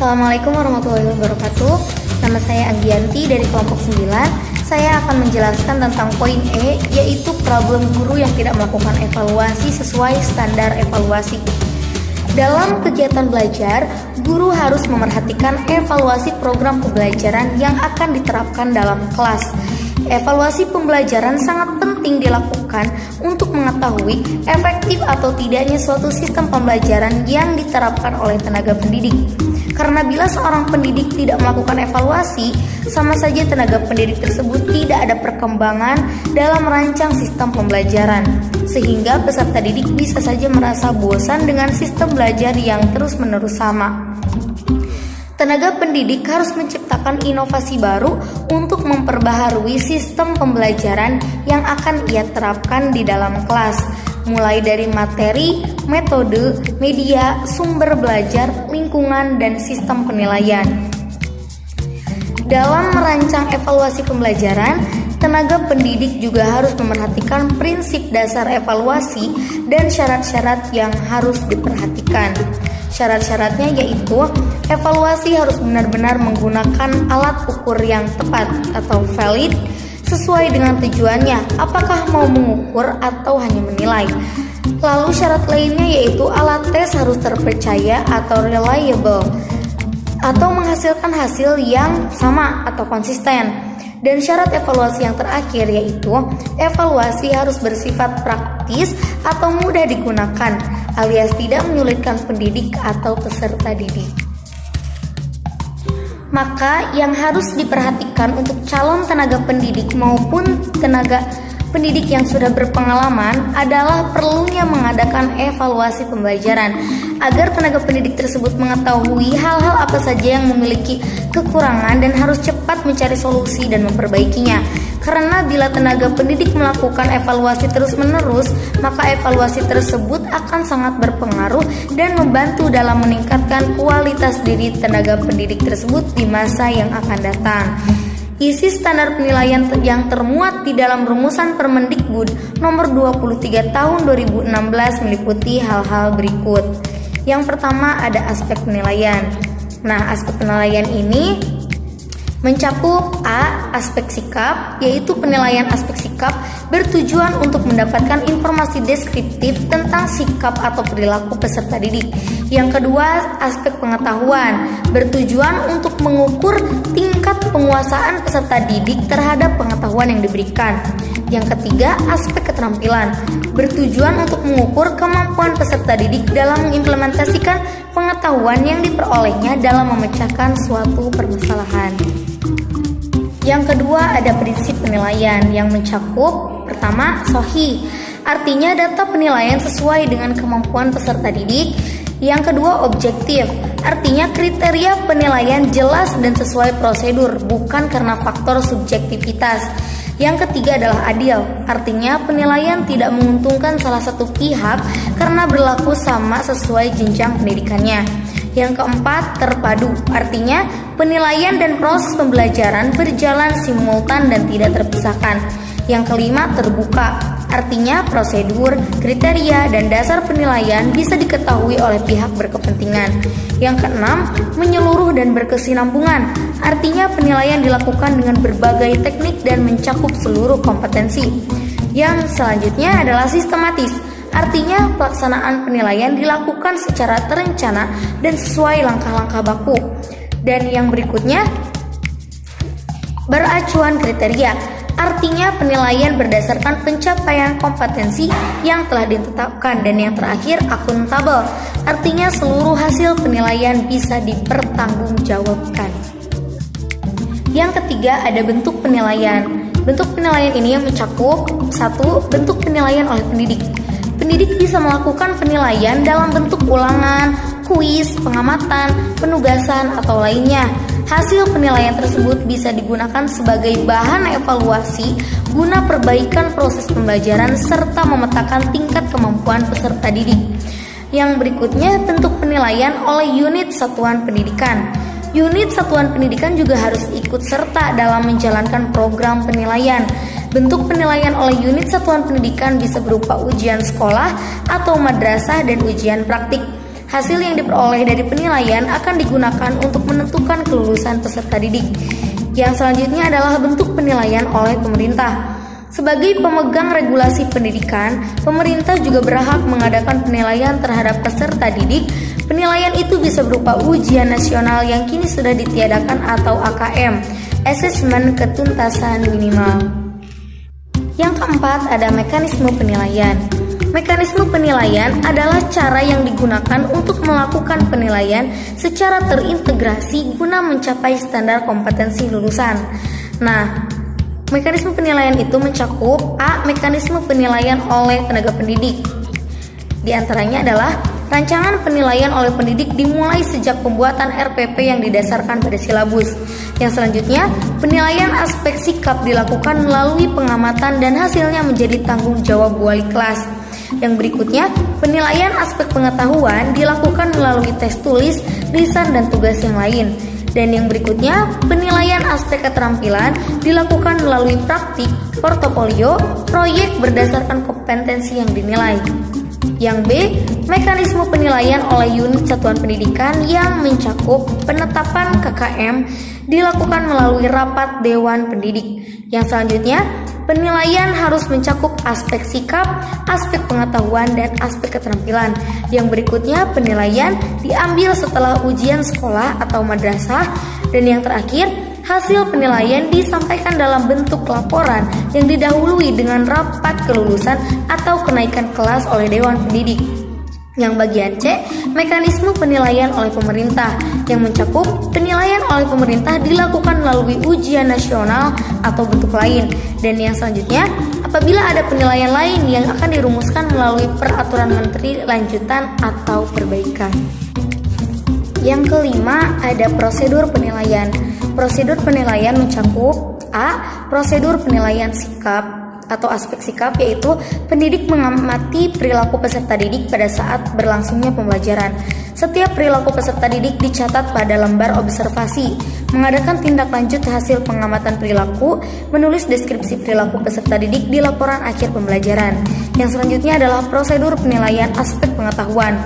Assalamualaikum warahmatullahi wabarakatuh. Nama saya Anggianti dari kelompok 9. Saya akan menjelaskan tentang poin E, yaitu problem guru yang tidak melakukan evaluasi sesuai standar evaluasi. Dalam kegiatan belajar, guru harus memerhatikan evaluasi program pembelajaran yang akan diterapkan dalam kelas. Evaluasi pembelajaran sangat penting dilakukan untuk mengetahui efektif atau tidaknya suatu sistem pembelajaran yang diterapkan oleh tenaga pendidik. Karena bila seorang pendidik tidak melakukan evaluasi, sama saja tenaga pendidik tersebut tidak ada perkembangan dalam merancang sistem pembelajaran, sehingga peserta didik bisa saja merasa bosan dengan sistem belajar yang terus-menerus sama. Tenaga pendidik harus menciptakan inovasi baru untuk memperbaharui sistem pembelajaran yang akan ia terapkan di dalam kelas, mulai dari materi, metode, media, sumber belajar, lingkungan, dan sistem penilaian. Dalam merancang evaluasi pembelajaran, tenaga pendidik juga harus memerhatikan prinsip dasar evaluasi dan syarat-syarat yang harus diperhatikan. Syarat-syaratnya yaitu evaluasi harus benar-benar menggunakan alat ukur yang tepat atau valid sesuai dengan tujuannya, apakah mau mengukur atau hanya menilai. Lalu syarat lainnya yaitu alat tes harus terpercaya atau reliable atau menghasilkan hasil yang sama atau konsisten. Dan syarat evaluasi yang terakhir yaitu evaluasi harus bersifat praktis atau mudah digunakan, alias tidak menyulitkan pendidik atau peserta didik. Maka yang harus diperhatikan untuk calon tenaga pendidik maupun tenaga pendidik yang sudah berpengalaman adalah perlunya mengadakan evaluasi pembelajaran agar tenaga pendidik tersebut mengetahui hal-hal apa saja yang memiliki kekurangan dan harus cepat mencari solusi dan memperbaikinya. Karena bila tenaga pendidik melakukan evaluasi terus-menerus, maka evaluasi tersebut akan sangat berpengaruh dan membantu dalam meningkatkan kualitas diri tenaga pendidik tersebut di masa yang akan datang. Isi standar penilaian yang termuat di dalam rumusan Permendikbud nomor 23 tahun 2016 meliputi hal-hal berikut. Yang pertama ada aspek penilaian. Nah, aspek penilaian ini mencakup A. Aspek sikap, yaitu penilaian aspek sikap bertujuan untuk mendapatkan informasi deskriptif tentang sikap atau perilaku peserta didik. Yang kedua, aspek pengetahuan, bertujuan untuk mengukur tingkat penguasaan peserta didik terhadap pengetahuan yang diberikan. Yang ketiga, aspek keterampilan, bertujuan untuk mengukur kemampuan peserta didik dalam mengimplementasikan pengetahuan yang diperolehnya dalam memecahkan suatu permasalahan. Yang kedua ada prinsip penilaian yang mencakup pertama sahih, artinya data penilaian sesuai dengan kemampuan peserta didik. Yang kedua objektif, artinya kriteria penilaian jelas dan sesuai prosedur, bukan karena faktor subjektivitas. Yang ketiga adalah adil, artinya penilaian tidak menguntungkan salah satu pihak karena berlaku sama sesuai jenjang pendidikannya. Yang keempat, terpadu, artinya penilaian dan proses pembelajaran berjalan simultan dan tidak terpisahkan. Yang kelima, terbuka, artinya prosedur, kriteria, dan dasar penilaian bisa diketahui oleh pihak berkepentingan. Yang keenam, menyeluruh dan berkesinambungan, artinya penilaian dilakukan dengan berbagai teknik dan mencakup seluruh kompetensi. Yang selanjutnya adalah sistematis, artinya pelaksanaan penilaian dilakukan secara terencana dan sesuai langkah-langkah baku. Dan yang berikutnya, beracuan kriteria, artinya penilaian berdasarkan pencapaian kompetensi yang telah ditetapkan. Dan yang terakhir, akuntabel, artinya seluruh hasil penilaian bisa dipertanggungjawabkan. Yang ketiga ada bentuk penilaian. Bentuk penilaian ini yang mencakup satu, bentuk penilaian oleh pendidik. Pendidik bisa melakukan penilaian dalam bentuk ulangan, kuis, pengamatan, penugasan, atau lainnya. Hasil penilaian tersebut bisa digunakan sebagai bahan evaluasi guna perbaikan proses pembelajaran serta memetakan tingkat kemampuan peserta didik. Yang berikutnya, bentuk penilaian oleh unit satuan pendidikan. Unit satuan pendidikan juga harus ikut serta dalam menjalankan program penilaian. Bentuk penilaian oleh unit satuan pendidikan bisa berupa ujian sekolah atau madrasah dan ujian praktik. Hasil yang diperoleh dari penilaian akan digunakan untuk menentukan kelulusan peserta didik. Yang selanjutnya adalah bentuk penilaian oleh pemerintah. Sebagai pemegang regulasi pendidikan, pemerintah juga berhak mengadakan penilaian terhadap peserta didik. Penilaian itu bisa berupa ujian nasional yang kini sudah ditiadakan atau AKM, asesmen ketuntasan minimal. Yang keempat ada mekanisme penilaian. Mekanisme penilaian adalah cara yang digunakan untuk melakukan penilaian secara terintegrasi guna mencapai standar kompetensi lulusan. Nah, mekanisme penilaian itu mencakup A. Mekanisme penilaian oleh tenaga pendidik. Di antaranya adalah rancangan penilaian oleh pendidik dimulai sejak pembuatan RPP yang didasarkan pada silabus. Yang selanjutnya, penilaian aspek sikap dilakukan melalui pengamatan dan hasilnya menjadi tanggung jawab wali kelas. Yang berikutnya, penilaian aspek pengetahuan dilakukan melalui tes tulis, lisan, dan tugas yang lain. Dan yang berikutnya, penilaian aspek keterampilan dilakukan melalui praktik, portofolio, proyek berdasarkan kompetensi yang dinilai. Yang B, mekanisme penilaian oleh unit satuan pendidikan yang mencakup penetapan KKM dilakukan melalui rapat Dewan Pendidik. Yang selanjutnya, penilaian harus mencakup aspek sikap, aspek pengetahuan, dan aspek keterampilan. Yang berikutnya, penilaian diambil setelah ujian sekolah atau madrasah. Dan yang terakhir, hasil penilaian disampaikan dalam bentuk laporan yang didahului dengan rapat kelulusan atau kenaikan kelas oleh Dewan Pendidik. Yang bagian C, mekanisme penilaian oleh pemerintah yang mencakup penilaian oleh pemerintah dilakukan melalui ujian nasional atau bentuk lain. Dan yang selanjutnya, apabila ada penilaian lain yang akan dirumuskan melalui peraturan menteri lanjutan atau perbaikan. Yang kelima, ada prosedur penilaian. Prosedur penilaian mencakup A. Prosedur penilaian sikap atau aspek sikap, yaitu pendidik mengamati perilaku peserta didik pada saat berlangsungnya pembelajaran. Setiap perilaku peserta didik dicatat pada lembar observasi, mengadakan tindak lanjut hasil pengamatan perilaku, menulis deskripsi perilaku peserta didik di laporan akhir pembelajaran. Yang selanjutnya adalah prosedur penilaian aspek pengetahuan.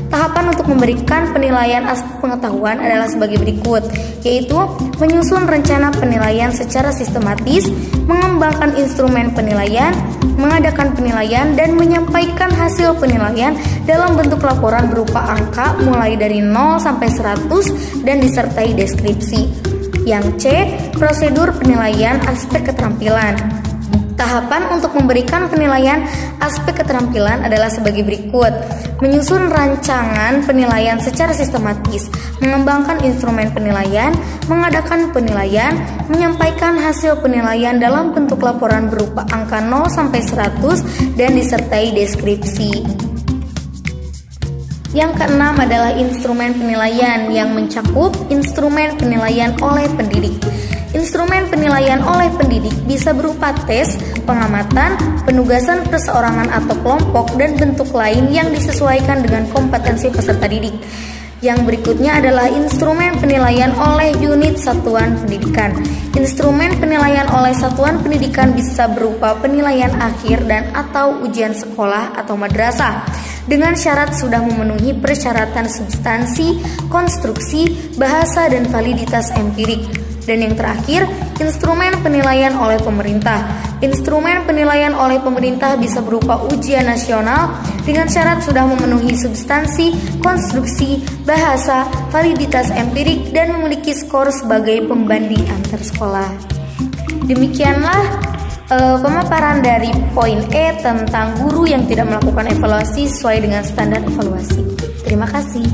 Tahapan untuk memberikan penilaian aspek pengetahuan adalah sebagai berikut, yaitu menyusun rencana penilaian secara sistematis, mengembangkan instrumen penilaian, mengadakan penilaian, dan menyampaikan hasil penilaian dalam bentuk laporan berupa angka mulai dari 0 sampai 100 dan disertai deskripsi. Yang C, prosedur penilaian aspek keterampilan. Tahapan untuk memberikan penilaian aspek keterampilan adalah sebagai berikut: menyusun rancangan penilaian secara sistematis, mengembangkan instrumen penilaian, mengadakan penilaian, menyampaikan hasil penilaian dalam bentuk laporan berupa angka 0 sampai 100 dan disertai deskripsi. Yang keenam adalah instrumen penilaian yang mencakup instrumen penilaian oleh pendidik. Instrumen penilaian oleh pendidik bisa berupa tes, pengamatan, penugasan perseorangan atau kelompok, dan bentuk lain yang disesuaikan dengan kompetensi peserta didik. Yang berikutnya adalah instrumen penilaian oleh unit satuan pendidikan. Instrumen penilaian oleh satuan pendidikan bisa berupa penilaian akhir dan atau ujian sekolah atau madrasah dengan syarat sudah memenuhi persyaratan substansi, konstruksi, bahasa, dan validitas empirik. Dan yang terakhir, instrumen penilaian oleh pemerintah. Instrumen penilaian oleh pemerintah bisa berupa ujian nasional dengan syarat sudah memenuhi substansi, konstruksi, bahasa, validitas empirik, dan memiliki skor sebagai pembanding antar sekolah. Demikianlah pemaparan dari poin E tentang guru yang tidak melakukan evaluasi sesuai dengan standar evaluasi. Terima kasih.